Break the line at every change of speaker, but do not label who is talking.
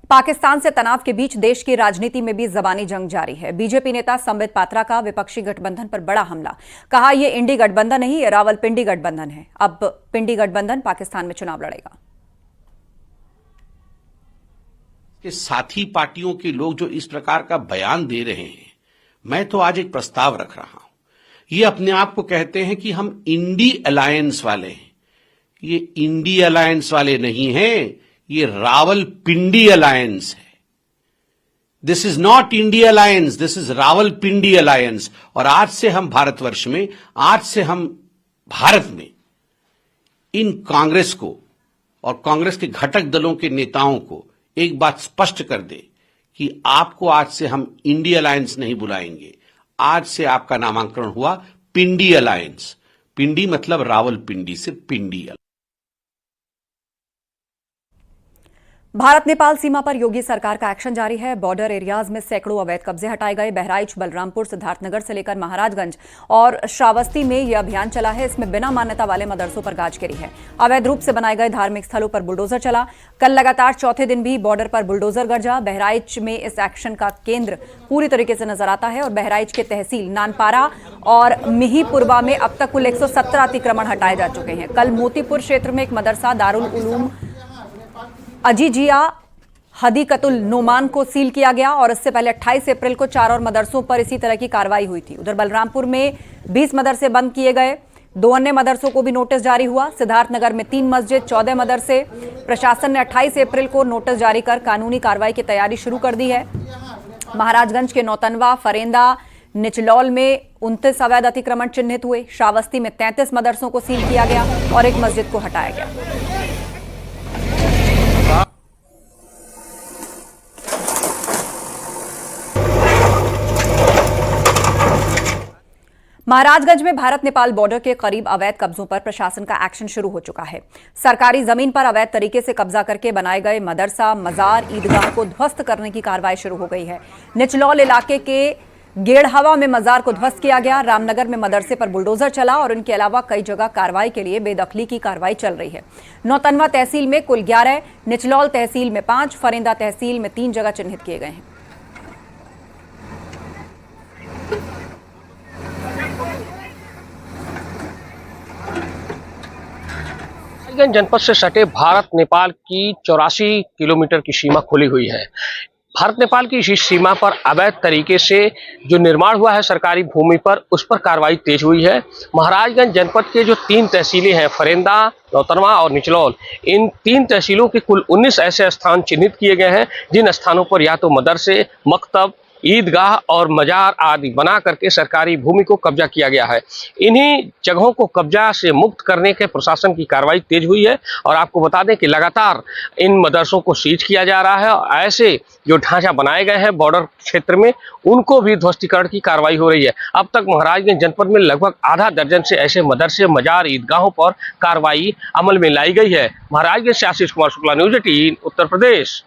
पाकिस्तान से तनाव के बीच देश की राजनीति में भी जबानी जंग जारी है। बीजेपी नेता संबित पात्रा का विपक्षी गठबंधन पर बड़ा हमला। कहा यह इंडी गठबंधन नहीं, यह रावलपिंडी गठबंधन है। अब पिंडी गठबंधन पाकिस्तान में चुनाव लड़ेगा।
कि साथी पार्टियों के लोग जो इस प्रकार का बयान दे रहे हैं, मैं तो आज एक प्रस्ताव रख रहा हूं। ये अपने आप को कहते हैं कि हम इंडी अलायंस वाले हैं। ये इंडी अलायंस वाले नहीं हैं, ये रावलपिंडी अलायंस है। This is not India alliance, this is Rawalpindi alliance. और आज से हम भारतवर्ष में, आज से हम भारत में इन कांग्रेस को और कांग्रेस के घटक दलों के नेताओं को एक बात स्पष्ट कर दे कि आपको आज से हम इंडिया अलायंस नहीं बुलाएंगे। आज से आपका नामांकन हुआ पिंडी अलायंस। पिंडी मतलब रावलपिंडी से पिंडी।
भारत नेपाल सीमा पर योगी सरकार का एक्शन जारी है। बॉर्डर एरियाज में सैकड़ों अवैध कब्जे हटाए गए। बहराइच, बलरामपुर, सिद्धार्थनगर से लेकर महाराजगंज और श्रावस्ती में यह अभियान चला है। इसमें बिना मान्यता वाले मदरसों पर गाज गिरी है। अवैध रूप से बनाए गए धार्मिक स्थलों पर बुलडोजर चला। कल लगातार चौथे दिन भी बॉर्डर पर बुलडोजर गरजा। बहराइच में इस एक्शन का केंद्र पूरी तरीके से नजर आता है और बहराइच के तहसील नानपारा और मिहीपुरवा में अब तक कुल 117 अतिक्रमण हटाए जा चुके हैं। कल मोतीपुर क्षेत्र में एक मदरसा दारुल उलूम अजीजिया हदीकतुल नोमान को सील किया गया और इससे पहले 28 अप्रैल को 4 और मदरसों पर इसी तरह की कार्रवाई हुई थी। उधर बलरामपुर में 20 मदरसे बंद किए गए। 2 अन्य मदरसों को भी नोटिस जारी हुआ। सिद्धार्थनगर में 3 मस्जिद, 14 मदरसे। प्रशासन ने 28 अप्रैल को नोटिस जारी कर कानूनी कार्रवाई की तैयारी शुरू कर दी है। महाराजगंज के नौतनवा, फरेंदा, निचलौल में 29 अवैध अतिक्रमण चिन्हित हुए। श्रावस्ती में 33 मदरसों को सील किया गया और एक मस्जिद को हटाया गया। महाराजगंज में भारत नेपाल बॉर्डर के करीब अवैध कब्जों पर प्रशासन का एक्शन शुरू हो चुका है। सरकारी जमीन पर अवैध तरीके से कब्जा करके बनाए गए मदरसा, मजार, ईदगाह को ध्वस्त करने की कार्रवाई शुरू हो गई है। निचलौल इलाके के गेड़हवा में मजार को ध्वस्त किया गया। रामनगर में मदरसे पर बुलडोजर चला और इनके अलावा कई जगह कार्रवाई के लिए बेदखली की कार्रवाई चल रही है। नौतनवा तहसील में कुल 11, निचलौल तहसील में 5, फरेंदा तहसील में 3 जगह चिन्हित किए गए हैं।
जनपद से सटे भारत नेपाल की 84 किलोमीटर की सीमा खुली हुई है। भारत नेपाल की इस सीमा पर अवैध तरीके से जो निर्माण हुआ है सरकारी भूमि पर, उस पर कार्रवाई तेज हुई है। महाराजगंज जनपद के जो 3 तहसीलें हैं, फरेंदा, नौतनवा और निचलौल, इन 3 तहसीलों के कुल 19 ऐसे स्थान चिन्हित किए गए हैं जिन स्थानों पर या तो मदरसे, मकतब, ईदगाह और मजार आदि बना करके सरकारी भूमि को कब्जा किया गया है। इन्हीं जगहों को कब्जा से मुक्त करने के प्रशासन की कार्रवाई तेज हुई है और आपको बता दें कि लगातार इन मदरसों को सीज किया जा रहा है और ऐसे जो ढांचा बनाए गए हैं बॉर्डर क्षेत्र में, उनको भी ध्वस्तीकरण की कार्रवाई हो रही है। अब तक महाराजगंज जनपद में लगभग आधा दर्जन से ऐसे मदरसे, मजार, ईदगाहों पर कार्रवाई अमल में लाई गई है। महाराजगंज से आशीष कुमार शुक्ला, न्यूज़ 18 उत्तर प्रदेश।